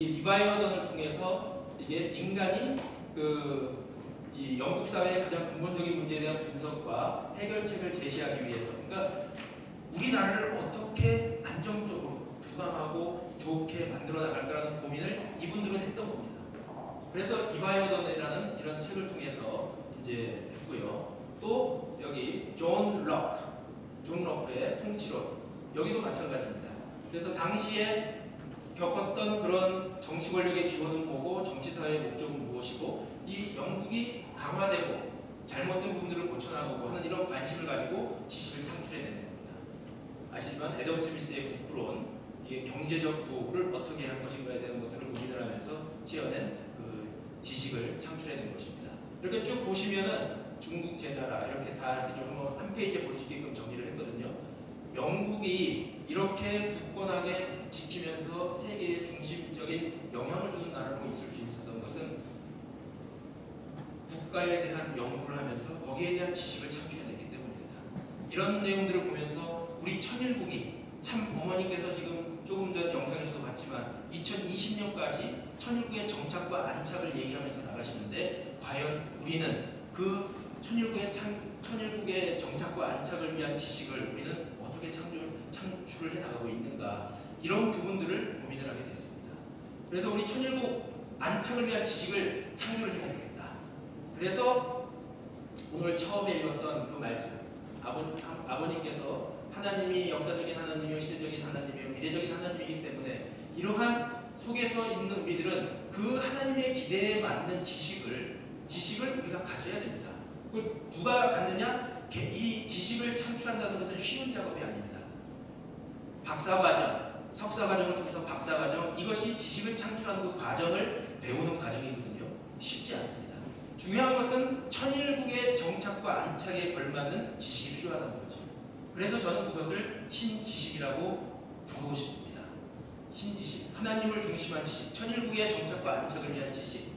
이 리바이어던을 통해서 이게 인간이 이 영국 사회의 가장 근본적인 문제에 대한 분석과 해결책을 제시하기 위해서, 그러니까 우리나라를 어떻게 안정적으로 부강하고 좋게 만들어 나갈까라는 고민을 이분들은 했던 겁니다. 그래서 리바이어던이라는 이런 책을 통해서 이제 했고요. 또 여기 존 럭크의 통치론, 여기도 마찬가지입니다. 그래서 당시에 겪었던 그런 정치 권력의 기본은 뭐고 정치사회의 목적은 무엇이고 이 영국이 강화되고 잘못된 부분들을 고쳐나가고 하는 이런 관심을 가지고 지식을 창출해내는 겁니다. 아시지만 애덤 스미스의 국부론, 이게 경제적 부를 어떻게 할 것인가에 대한 것들을 고민을 하면서 지어낸 그 지식을 창출해낸 것입니다. 이렇게 쭉 보시면은 중국 제나라 이렇게 다 이렇게 좀 한번 한 페이지에 볼 수 있게끔 정리를 했거든요. 영국이 이렇게 굳건하게 지키면서 세계의 중심적인 영향을 주는 나라로 있을 수 있었던 것은 국가에 대한 연구를 하면서 거기에 대한 지식을 창출해냈기 때문입니다. 이런 내용들을 보면서 우리 천일국이 참 어머니께서 지금 조금 전 영상에서도 봤지만 2020년까지 천일국의 정착과 안착을 얘기하면서 나가시는데 과연 우리는 그 천일국의 정착과 안착을 위한 지식을 우리는 어떻게 창출을 해나가고 있는가, 이런 부분들을 고민을 하게 되었습니다. 그래서 우리 천일국 안착을 위한 지식을 창조를 해야 되겠다. 그래서 오늘 처음에 읽었던 그 말씀, 아버님께서 하나님이 역사적인 하나님이요 시대적인 하나님이요 미래적인 하나님이기 때문에 이러한 속에서 있는 우리들은 그 하나님의 기대에 맞는 지식을 우리가 가져야 됩니다. 그걸 누가 갖느냐? 이 지식을 창출한다는 것은 쉬운 작업이 아닙니다. 박사과정, 석사과정을 통해서 박사과정, 이것이 지식을 창출하는 그 과정을 배우는 과정이거든요. 쉽지 않습니다. 중요한 것은 천일국의 정착과 안착에 걸맞는 지식이 필요하다는 거죠. 그래서 저는 그것을 신지식이라고 부르고 싶습니다. 신지식, 하나님을 중심한 지식, 천일국의 정착과 안착을 위한 지식.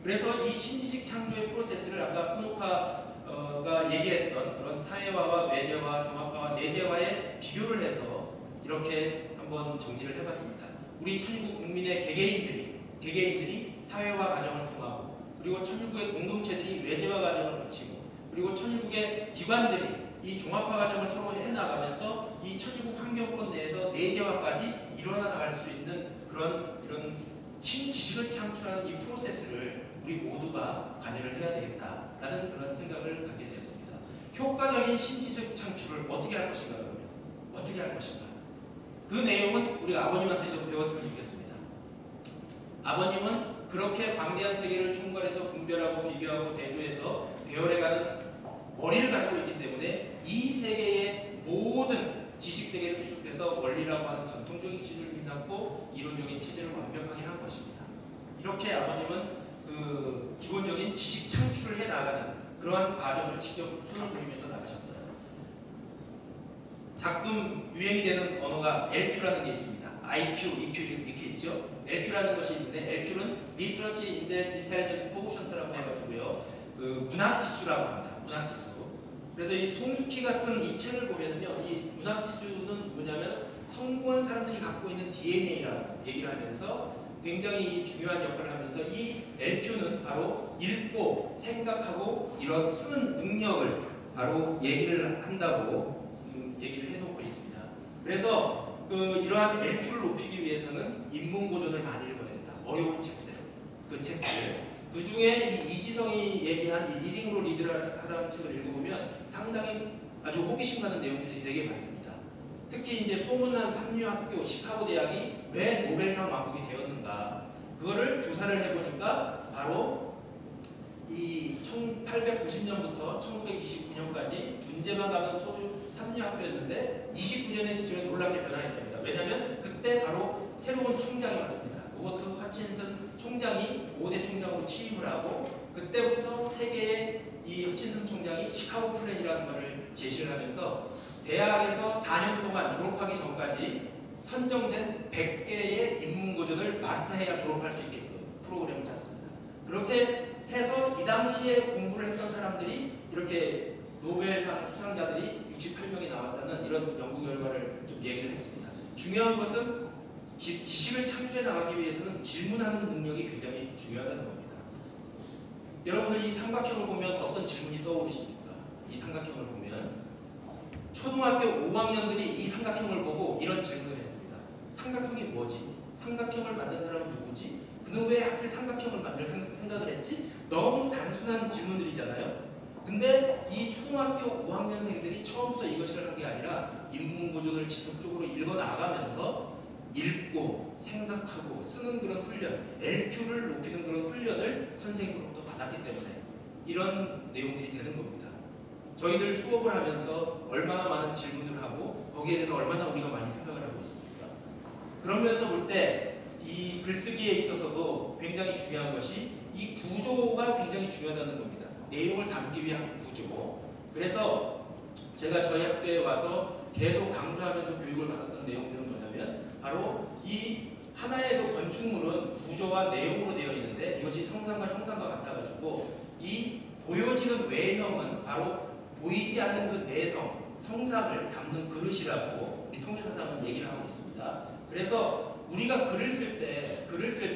그래서 이 신지식 창조의 프로세스를 아까 푸노파가 얘기했던 그런 사회화와 외재화, 종합화와 내재화에 비교를 해서 이렇게 한번 정리를 해봤습니다. 우리 천일국 국민의 개개인들이 사회화 과정을 통하고, 그리고 천일국의 공동체들이 외재화 과정을 거치고, 그리고 천일국의 기관들이 이 종합화 과정을 서로 해나가면서 이 천일국 환경권 내에서 내재화까지 일어나 나갈 수 있는 이런 신지식을 창출하는 이 프로세스를 우리 모두가 관여를 해야 되겠다라는 그런 생각을 갖게 되었습니다. 효과적인 신지식 창출을 어떻게 할 것인가, 그러면 어떻게 할 것인가? 그 내용은 우리가 아버님한테서 배웠으면 좋겠습니다. 아버님은 그렇게 광대한 세계를 총괄해서 분별하고 비교하고 대조해서 배열해가는 머리를 가지고 있기 때문에 이 세계의 모든 지식 세계를 수습해서 원리라고 하는 전통적인 기준을 인상고 이론적인 체제를 완벽하게 한 것입니다. 이렇게 아버님은 그 기본적인 지식 창출을 해 나가는 그러한 과정을 직접 손을 보이면서 나가셨어요. 가끔 유행이 되는 언어가 LQ라는 게 있습니다. IQ, EQ 이렇게 있죠. LQ라는 것이 있는데 LQ는 Literacy Intelligence Quotient라고 해가지고요. 그 문학지수라고 합니다. 문학지수. 그래서 이 송숙희가 쓴 이 책을 보면요, 이 문학지수는 뭐냐면 성공한 사람들이 갖고 있는 DNA라고 얘기를 하면서 굉장히 중요한 역할을 하면서 이 LQ는 바로 읽고 생각하고 이런 쓰는 능력을 바로 얘기를 한다고 얘기를 해놓고 있습니다. 그래서 이러한 LQ를 높이기 위해서는 인문고전을 많이 읽어야 된다. 어려운 책들, 그 중에 이 이지성이 얘기한 이 리딩으로 리드하라는 책을 읽어보면 상당히 아주 호기심 가는 내용들이 되게 많습니다. 특히 이제 소문난 삼류학교 시카고 대학이 왜 노벨상 왕국이 되었는가, 그거를 조사를 해보니까 바로 이 1890년부터 1929년까지 문제만 가던 삼류학교였는데 29년의 기준에 놀랍게 변화했답니다. 왜냐하면 그때 바로 새로운 총장이 왔습니다. 로버트 허친슨 총장이 5대 총장으로 취임을 하고, 그때부터 세계의 이 허친슨 총장이 시카고 플랜이라는 것을 제시를 하면서 대학에서 4년 동안 졸업하기 전까지 선정된 100개의 인문고전을 마스터해야 졸업할 수 있게끔 프로그램을 짰습니다. 그렇게 해서 이 당시에 공부를 했던 사람들이 이렇게 노벨상 수상자들이 68명이 나왔다는 이런 연구 결과를 좀 얘기를 했습니다. 중요한 것은 지식을 창출해 나가기 위해서는 질문하는 능력이 굉장히 중요하다는 겁니다. 여러분들이 이 삼각형을 보면 어떤 질문이 떠오르십니까? 이 삼각형을 보면 초등학교 5학년들이 이 삼각형을 보고 이런 질문을 했습니다. 삼각형이 뭐지? 삼각형을 만든 사람은 누구지? 그는 왜 하필 삼각형을 만들 생각을 했지? 너무 단순한 질문들이잖아요. 근데 이 초등학교 5학년생들이 처음부터 이것을 한 게 아니라 인문고전을 지속적으로 읽어 나가면서 읽고 생각하고 쓰는 그런 훈련, LQ를 높이는 그런 훈련을 선생님으로부터 받았기 때문에 이런 내용들이 되는 겁니다. 저희들 수업을 하면서 얼마나 많은 질문을 하고 거기에 대해서 얼마나 우리가 많이 생각을 하고 있습니까? 그러면서 볼 때 이 글쓰기에 있어서도 굉장히 중요한 것이 이 구조가 굉장히 중요하다는 겁니다. 내용을 담기 위한 구조. 그래서 제가 저희 학교에 와서 계속 강조하면서 교육을 받았던 내용들은 뭐냐면 바로 이 하나의 그 건축물은 구조와 내용으로 되어 있는데 이것이 성상과 형상과 같아가지고 이 보여지는 외형은 바로 보이지 않는 그 내성, 성상을 담는 그릇이라고 이 통일사상은 얘기를 하고 있습니다. 그래서 우리가 글을 쓸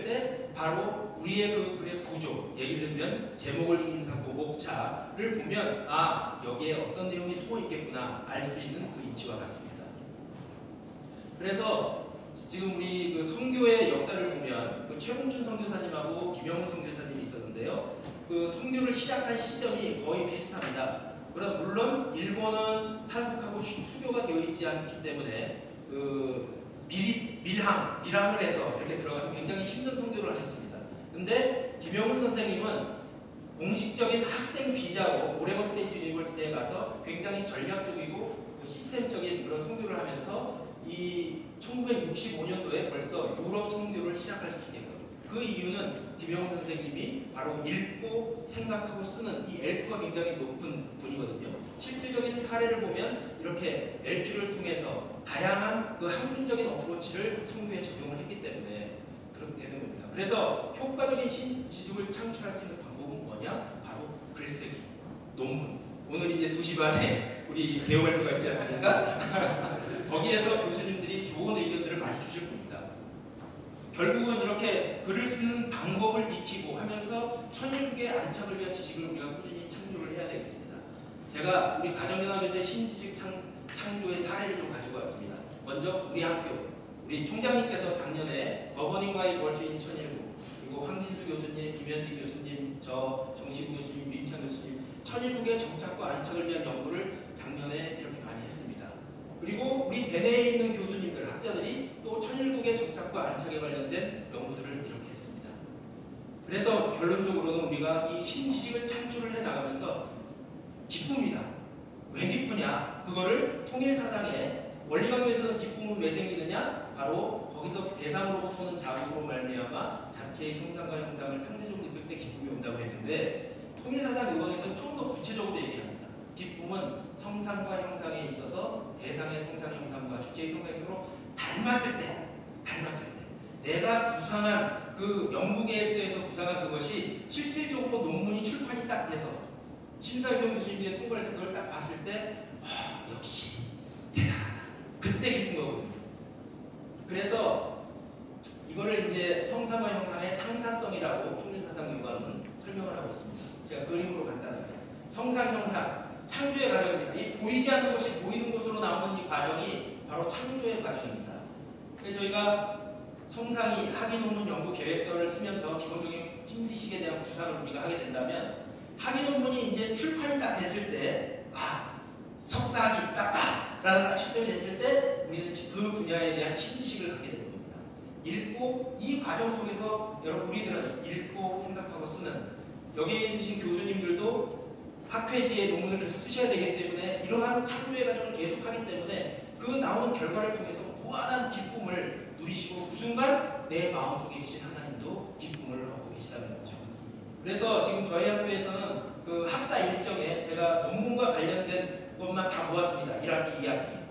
때 바로 우리의 그 글의 구조, 예를 들면 제목을 중심 삼고 목차를 보면 아 여기에 어떤 내용이 숨어 있겠구나 알 수 있는 그 이치와 같습니다. 그래서 지금 우리 그 선교의 역사를 보면 그 최봉춘 선교사님하고 김영훈 선교사님이 있었는데요. 그 선교를 시작한 시점이 거의 비슷합니다. 그러나 물론 일본은 한국하고 수교가 되어 있지 않기 때문에 그 밀항을 해서 이렇게 들어가서 굉장히 힘든 선교를 하셨습니다. 근데 김영훈 선생님은 공식적인 학생 비자로 오레곤 스테이트 유니버시티에 가서 굉장히 전략적이고 시스템적인 그런 선교를 하면서 이 1965년도에 벌써 유럽 선교를 시작할 수 있게끔 그 이유는 김영훈 선생님이 바로 읽고 생각하고 쓰는 이 LQ가 굉장히 높은 분이거든요. 실질적인 사례를 보면 이렇게 LQ를 통해서 다양한 그 학문적인 어프로치를 선교에 적용을 했기 때문에 그렇게 되는 겁니다. 그래서 효과적인 지식을 창출할 수 있는 방법은 뭐냐? 바로 글쓰기, 논문. 오늘 이제 2시 반에 우리 개요 발표가 있지 않습니까? 거기에서 교수님들이 좋은 의견들을 많이 주실 겁니다. 결국은 이렇게 글을 쓰는 방법을 익히고 하면서 천일국의 안착을 위한 지식을 우리가 꾸준히 창조를 해야 되겠습니다. 제가 우리 가정연합에서의 신지식 창조의 사례를 좀 가지고 왔습니다. 먼저 우리 학교, 우리 총장님께서 작년에 버버닝과의 벌주인 천일국, 그리고 황진수 교수님, 김현지 교수님, 저 정시구 교수님, 민창 교수님, 천일국의 정착과 안착을 위한 연구를 작년에 이렇게 많이 했습니다. 그리고 우리 대내에 있는 교수님들, 학자들이 또 천일국의 정착과 안착에 관련된 연구들을 이렇게 했습니다. 그래서 결론적으로는 우리가 이 신지식을 창출을 해나가면서 기쁩니다. 왜 기쁘냐? 그거를 통일사상의 원리강요에서는 기쁨은 왜 생기느냐? 바로 거기서 대상으로부터 오는 자극으로 말미암아 자체의 성상과 형상을 상대적으로 느낄 때 기쁨이 온다고 했는데 통일사상 요강에서는 좀 더 구체적으로 얘기합니다. 기쁨은 성상과 형상에 있어서 대상의 성상 형상과 주체의 성상이 서로 닮았을 때 내가 구상한 그 연구계획서에서 구상한 그것이 실질적으로 논문이 출판이 딱 돼서 심사위원 교수님의 통과를 해서 그걸 딱 봤을 때 역시 대단하다. 그때 기쁜 거거든요. 그래서 이거를 이제 성상과 형상의 상사성이라고 통일사상 요강은 설명을 하고 있습니다. 제가 그림으로 간단하게 성상 형상 창조의 과정입니다. 이 보이지 않는 것이 보이는 것으로 나오는 이 과정이 바로 창조의 과정입니다. 그래서 저희가 성상이 학위 논문 연구 계획서를 쓰면서 기본적인 신지식에 대한 구상을 우리가 하게 된다면 학위 논문이 이제 출판이 딱 됐을 때 석사학위 라는 딱 측정이 됐을 때 우리는 그 분야에 대한 신지식을 갖게 되는 겁니다. 읽고 이 과정 속에서 여러분 우리들은 읽고 생각하고 쓰는 여기에 계신 교수님들도 학회지에 논문을 계속 쓰셔야 되기 때문에 이러한 창조의 과정을 계속하기 때문에 그 나온 결과를 통해서 무한한 기쁨을 누리시고 그 순간 내 마음속에 계신 하나님도 기쁨을 얻고 계시다는 거죠. 그래서 지금 저희 학교에서는 그 학사 일정에 제가 논문과 관련된 것만 다 모았습니다. 1학기, 2학기.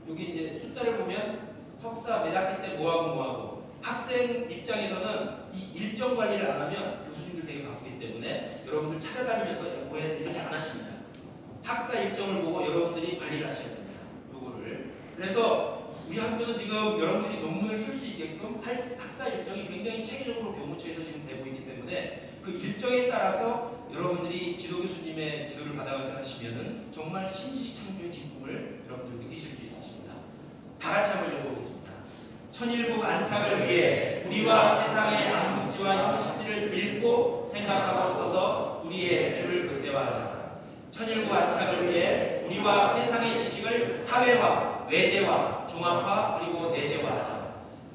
여기 이제 숫자를 보면 석사 몇 학기 때 뭐하고 학생 입장에서는 이 일정 관리를 안 하면 교수님들 되게 바쁘기 때문에 여러분들 찾아다니면서 이렇게 안 하십니다. 학사 일정을 보고 여러분들이 관리를 하셔야 됩니다. 요거를. 그래서 우리 학교는 지금 여러분들이 논문을 쓸 수 있게끔 학사 일정이 굉장히 체계적으로 교무처에서 지금 되고 있기 때문에 그 일정에 따라서 여러분들이 지도 교수님의 지도를 받아가서 하시면은 정말 신지식 창조의 기쁨을 여러분들 느끼실 수 있으십니다. 다 같이 한번 읽어보겠습니다. 천일국 안착을 위해 우리와 세상의 암묵지와 형식지를 읽고 생각하고 써서 우리의 애교를 극대화하자. 천일국 안착을 위해 우리와 세상의 지식을 사회화, 외제화, 종합화 그리고 내재화하자.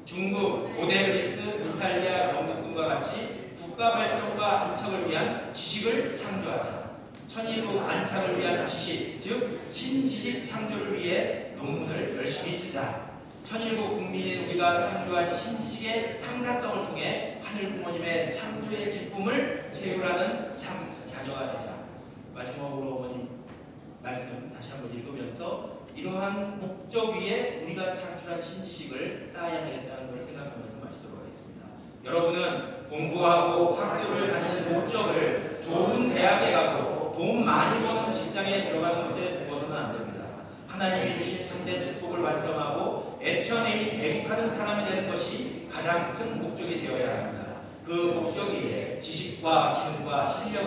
중국, 고대 그리스, 이탈리아, 영국 등과 같이 국가 발전과 안착을 위한 지식을 창조하자. 천일국 안착을 위한 지식, 즉 신지식 창조를 위해 논문을 열심히 쓰자. 천일국 국민인 우리가 창조한 신지식의 상사성을 통해 하늘 부모님의 창조의 기쁨을 채우라는 참 자녀가 되자. 마지막으로 어머님 말씀 다시 한번 읽으면서 이러한 목적 위에 우리가 창출한 신지식을 쌓아야 되겠다는 걸 생각하면서 마치도록 하겠습니다. 여러분은 공부하고 학교를 다니는 목적을 좋은 대학에 가고 돈 많이 버는 직장에 들어가는 것에 두고서는 안 됩니다. 하나님이 주신 3대 축복을 완성하고 애천에 배국하는 사람이 되는 것이 가장 큰 목적이 되어야 합니다. 그 목적 위에 지식과 기능과 실력